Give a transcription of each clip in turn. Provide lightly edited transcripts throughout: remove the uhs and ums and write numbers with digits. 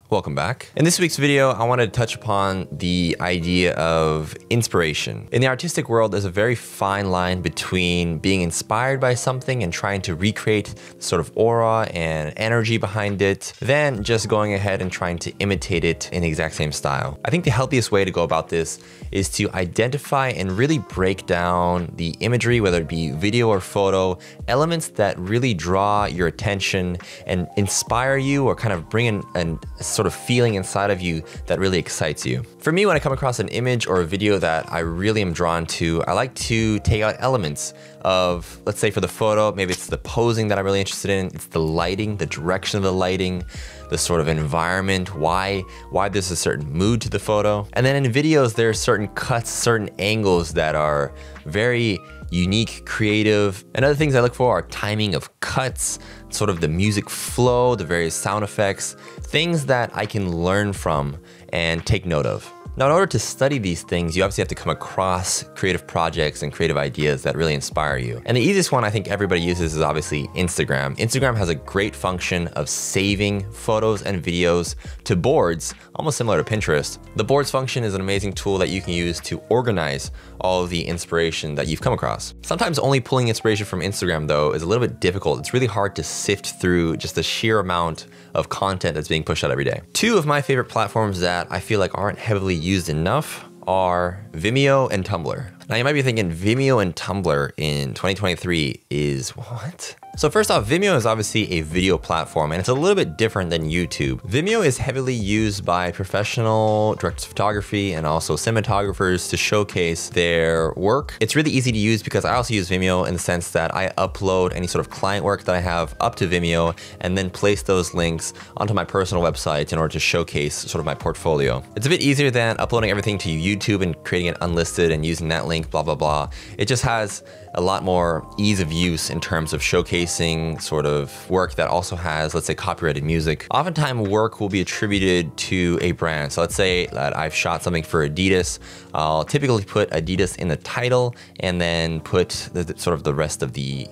Welcome back. In this week's video, I wanted to touch upon the idea of inspiration. In the artistic world, there's a very fine line between being inspired by something and trying to recreate sort of aura and energy behind it, than just going ahead and trying to imitate it in the exact same style. I think the healthiest way to go about this is to identify and really break down the imagery, whether it be video or photo, elements that really draw your attention and inspire you or kind of bring in a sort of feeling inside of you that really excites you. For me, when I come across an image or a video that I really am drawn to, I like to take out elements of, let's say for the photo, maybe it's the posing that I'm really interested in, it's the lighting, the direction of the lighting, the sort of environment, why there's a certain mood to the photo. And then in videos, there are certain cuts, certain angles that are very unique, creative. And other things I look for are timing of cuts, sort of the music flow, the various sound effects, things that I can learn from and take note of. Now, in order to study these things, you obviously have to come across creative projects and creative ideas that really inspire you. And the easiest one I think everybody uses is obviously Instagram. Instagram has a great function of saving photos and videos to boards, almost similar to Pinterest. The boards function is an amazing tool that you can use to organize all of the inspiration that you've come across. Sometimes only pulling inspiration from Instagram, though, is a little bit difficult. It's really hard to sift through just the sheer amount of content that's being pushed out every day. Two of my favorite platforms that I feel like aren't heavily used enough are Vimeo and Tumblr. Now you might be thinking Vimeo and Tumblr in 2023 is what? So first off, Vimeo is obviously a video platform and it's a little bit different than YouTube. Vimeo is heavily used by professional directors of photography and also cinematographers to showcase their work. It's really easy to use because I also use Vimeo in the sense that I upload any sort of client work that I have up to Vimeo and then place those links onto my personal website in order to showcase sort of my portfolio. It's a bit easier than uploading everything to YouTube and creating it unlisted and using that link, blah, blah, blah. It just has a lot more ease of use in terms of showcasing sort of work that also has, let's say, copyrighted music. Oftentimes work will be attributed to a brand. So let's say that I've shot something for Adidas. I'll typically put Adidas in the title and then put the rest of the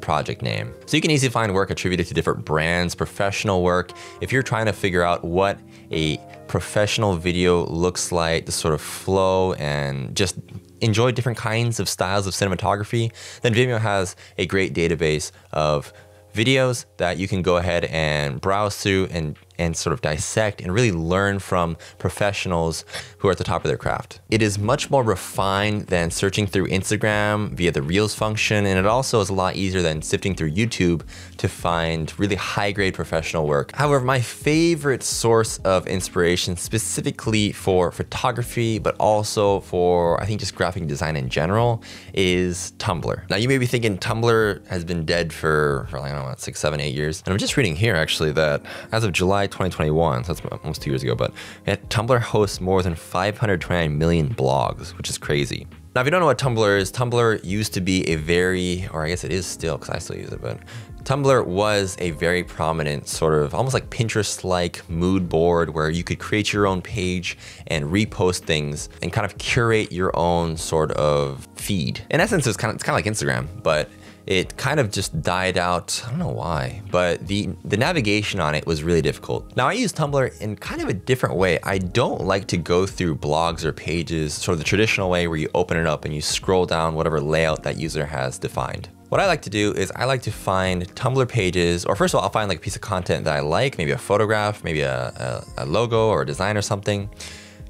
project name. So you can easily find work attributed to different brands, professional work. If you're trying to figure out what a professional video looks like, the sort of flow and just enjoy different kinds of styles of cinematography, then Vimeo has a great database of videos that you can go ahead and browse through and sort of dissect and really learn from professionals who are at the top of their craft. It is much more refined than searching through Instagram via the Reels function, and it also is a lot easier than sifting through YouTube to find really high-grade professional work. However, my favorite source of inspiration specifically for photography, but also for, I think, just graphic design in general, is Tumblr. Now, you may be thinking Tumblr has been dead for like, I don't know, 6, 7, 8 years. And I'm just reading here, actually, that as of July 2021, so that's almost 2 years ago, but Tumblr hosts more than 529 million blogs, which is crazy. Now, if you don't know what Tumblr is, Tumblr used to be a very, or I guess it is still, because I still use it, but Tumblr was a very prominent sort of almost like Pinterest-like mood board where you could create your own page and repost things and kind of curate your own sort of feed. In essence, it's kind of like Instagram, but it kind of just died out. I don't know why, but the navigation on it was really difficult. Now I use Tumblr in kind of a different way. I don't like to go through blogs or pages sort of the traditional way where you open it up and you scroll down whatever layout that user has defined. What I like to do is I like to find Tumblr pages, or first of all, I'll find like a piece of content that I like, maybe a photograph, maybe a logo or a design or something.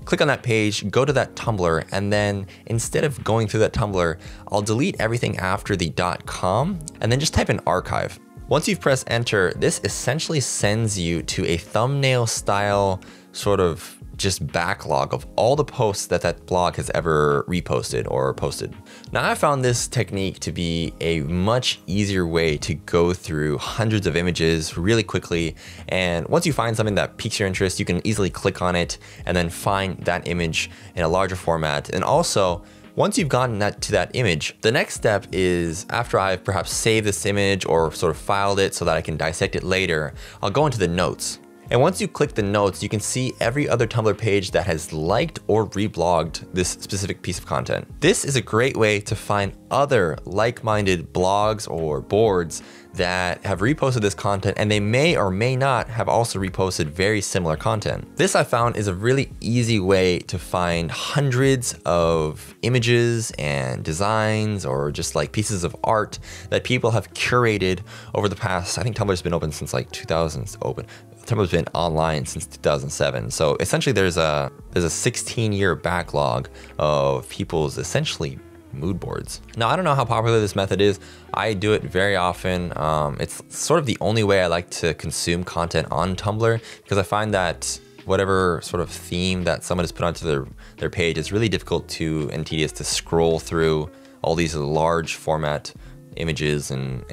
Click on that page, go to that Tumblr, and then instead of going through that Tumblr, I'll delete everything after the .com and then just type in archive. Once you've pressed enter, this essentially sends you to a thumbnail style sort of just backlog of all the posts that blog has ever reposted or posted. Now, I found this technique to be a much easier way to go through hundreds of images really quickly. And once you find something that piques your interest, you can easily click on it and then find that image in a larger format. And also, once you've gotten to that image, the next step is, after I've perhaps saved this image or sort of filed it so that I can dissect it later, I'll go into the notes. And once you click the notes, you can see every other Tumblr page that has liked or reblogged this specific piece of content. This is a great way to find other like-minded blogs or boards that have reposted this content, and they may or may not have also reposted very similar content. This I found is a really easy way to find hundreds of images and designs or just like pieces of art that people have curated over the past, I think Tumblr's been open since like 2000 open. Tumblr's been online since 2007. So essentially there's a 16-year backlog of people's essentially mood boards. Now, I don't know how popular this method is. I do it very often. It's sort of the only way I like to consume content on Tumblr, because I find that whatever sort of theme that someone has put onto their page is really difficult and tedious to scroll through all these large format images, and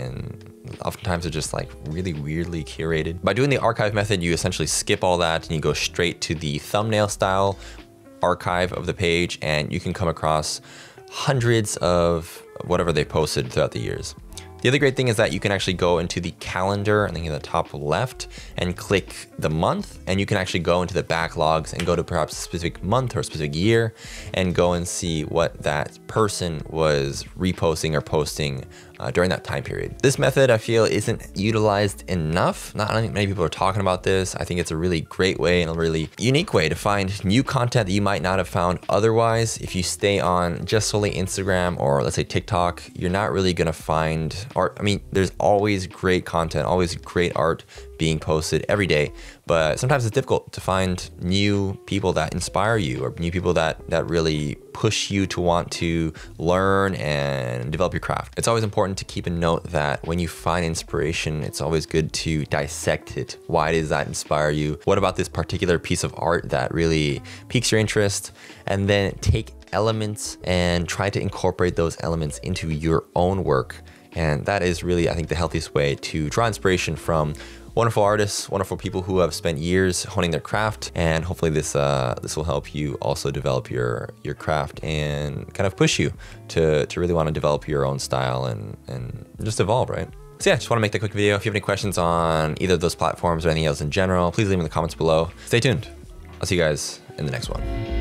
oftentimes they're just like really weirdly curated. By doing the archive method, you essentially skip all that and you go straight to the thumbnail style archive of the page, and you can come across hundreds of whatever they posted throughout the years. The other great thing is that you can actually go into the calendar, I think in the top left, and click the month, and you can actually go into the backlogs and go to perhaps a specific month or a specific year and go and see what that person was reposting or posting during that time period. This method I feel isn't utilized enough. Not many people are talking about this. I think it's a really great way and a really unique way to find new content that you might not have found otherwise. If you stay on just solely Instagram or let's say TikTok, you're not really gonna find art. I mean, there's always great content, always great art being posted every day, but sometimes it's difficult to find new people that inspire you or new people that really push you to want to learn and develop your craft. It's always important to keep a note that when you find inspiration, it's always good to dissect it. Why does that inspire you? What about this particular piece of art that really piques your interest? And then take elements and try to incorporate those elements into your own work. And that is really, I think, the healthiest way to draw inspiration from wonderful artists, wonderful people who have spent years honing their craft, and hopefully this will help you also develop your craft and kind of push you to really want to develop your own style and just evolve, right? So yeah, just want to make that quick video. If you have any questions on either of those platforms or anything else in general, please leave them in the comments below. Stay tuned. I'll see you guys in the next one.